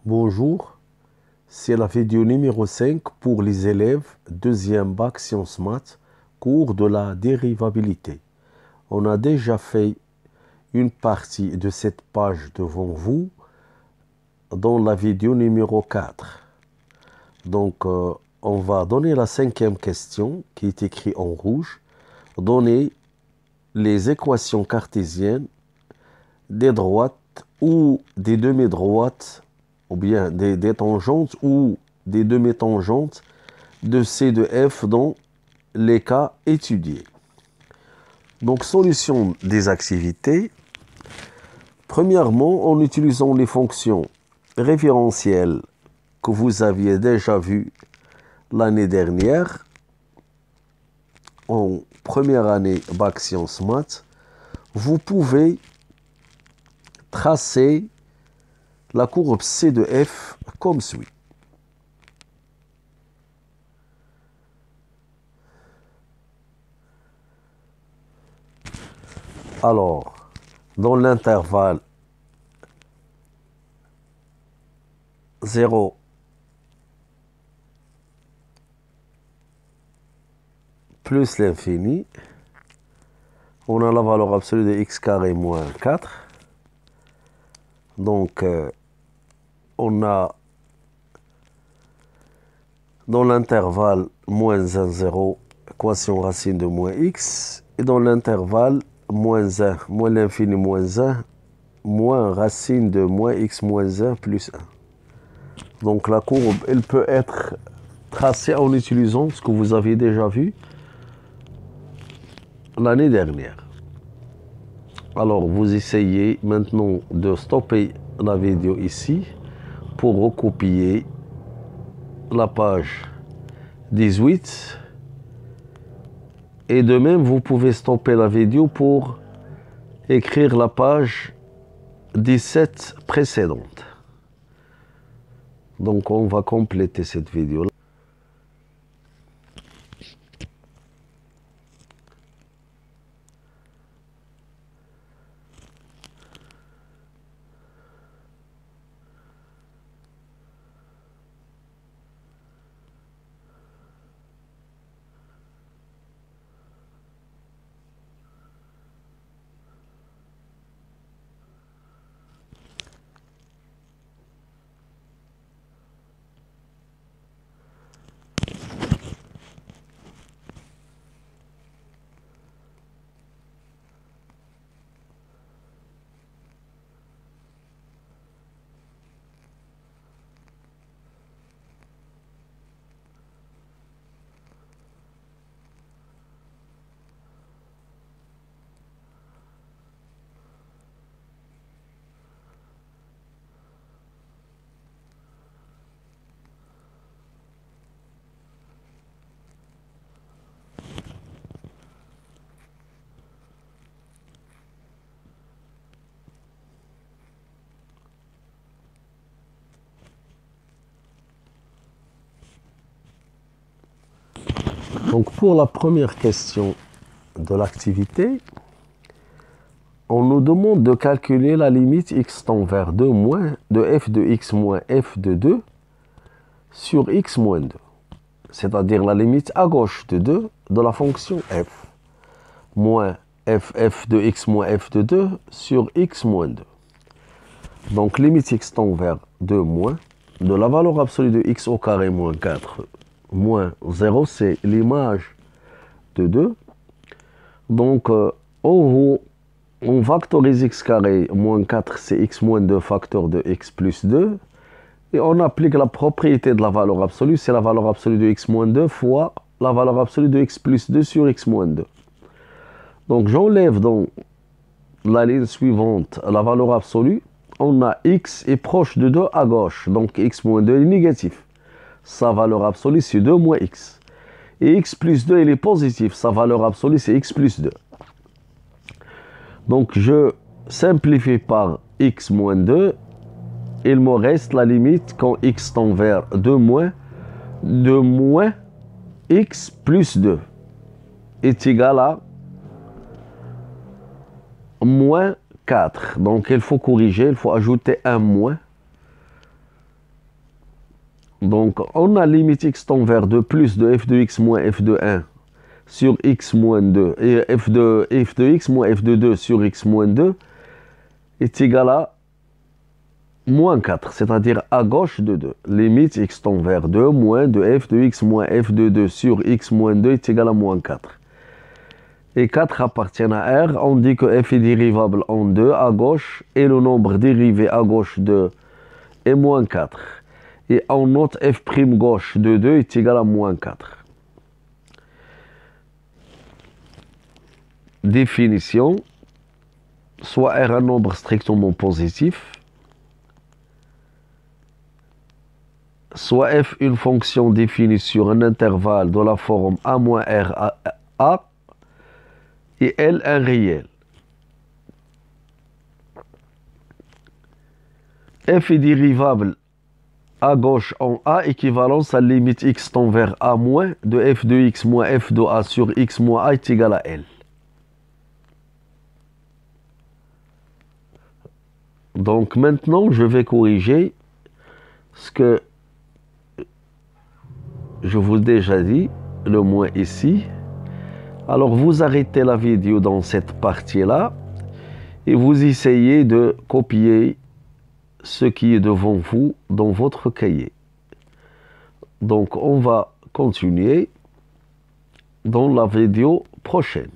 Bonjour, c'est la vidéo numéro 5 pour les élèves deuxième bac sciences maths, cours de la dérivabilité. On a déjà fait une partie de cette page devant vous dans la vidéo numéro 4. Donc, on va donner la cinquième question qui est écrite en rouge. Donner les équations cartésiennes des droites ou des demi-droites ou bien des tangentes ou des demi-tangentes de C de F dans les cas étudiés. Donc, solution des activités. Premièrement, en utilisant les fonctions référentielles que vous aviez déjà vues l'année dernière, en première année bac sciences maths, vous pouvez tracer la courbe C de F comme suit. Alors, dans l'intervalle 0 plus l'infini, on a la valeur absolue de x carré moins 4. Donc, on a dans l'intervalle moins 1, 0, équation racine de moins x. Et dans l'intervalle moins 1, moins l'infini moins 1, moins racine de moins x moins 1 plus 1. Donc, la courbe, elle peut être tracée en utilisant ce que vous avez déjà vu l'année dernière. Alors, vous essayez maintenant de stopper la vidéo ici pour recopier la page 18. Et de même, vous pouvez stopper la vidéo pour écrire la page 17 précédente. Donc, on va compléter cette vidéo-là. Donc, pour la première question de l'activité, on nous demande de calculer la limite x tend vers 2 moins de f de x moins f de 2 sur x moins 2. C'est-à-dire la limite à gauche de 2 de la fonction f moins f de x moins f de 2 sur x moins 2. Donc, limite x tend vers 2 moins de la valeur absolue de x au carré moins 4 moins 0, c'est l'image de 2. Donc, on factorise x carré moins 4, c'est x moins 2 facteur de x plus 2. Et on applique la propriété de la valeur absolue, c'est la valeur absolue de x moins 2 fois la valeur absolue de x plus 2 sur x moins 2. Donc, j'enlève dans la ligne suivante la valeur absolue. On a x est proche de 2 à gauche, donc x moins 2 est négatif. Sa valeur absolue, c'est 2 moins x. Et x plus 2, il est positif. Sa valeur absolue, c'est x plus 2. Donc, je simplifie par x moins 2. Il me reste la limite quand x tend vers 2 moins x plus 2 est égal à moins 4. Donc, il faut corriger, il faut ajouter un moins. Donc, on a limite x tend vers 2 plus de f de x moins f de 1 sur x moins 2 et f de x moins f de 2 sur x moins 2 est égal à moins 4, c'est-à-dire à gauche de 2. Limite x tend vers 2 moins de f de x moins f de 2 sur x moins 2 est égal à moins 4. Et 4 appartiennent à R. On dit que f est dérivable en 2 à gauche et le nombre dérivé à gauche de est moins 4. Et on note f' gauche de 2 est égal à moins 4. Définition. Soit R un nombre strictement positif, soit f une fonction définie sur un intervalle de la forme a moins R A et L un réel. F est dérivable à gauche en A, équivalence à limite x tend vers A moins de f de x moins f de A sur x moins A est égal à L. Donc maintenant, je vais corriger ce que je vous ai déjà dit, le moins ici. Alors vous arrêtez la vidéo dans cette partie-là et vous essayez de copier ce qui est devant vous dans votre cahier. Donc on va continuer dans la vidéo prochaine.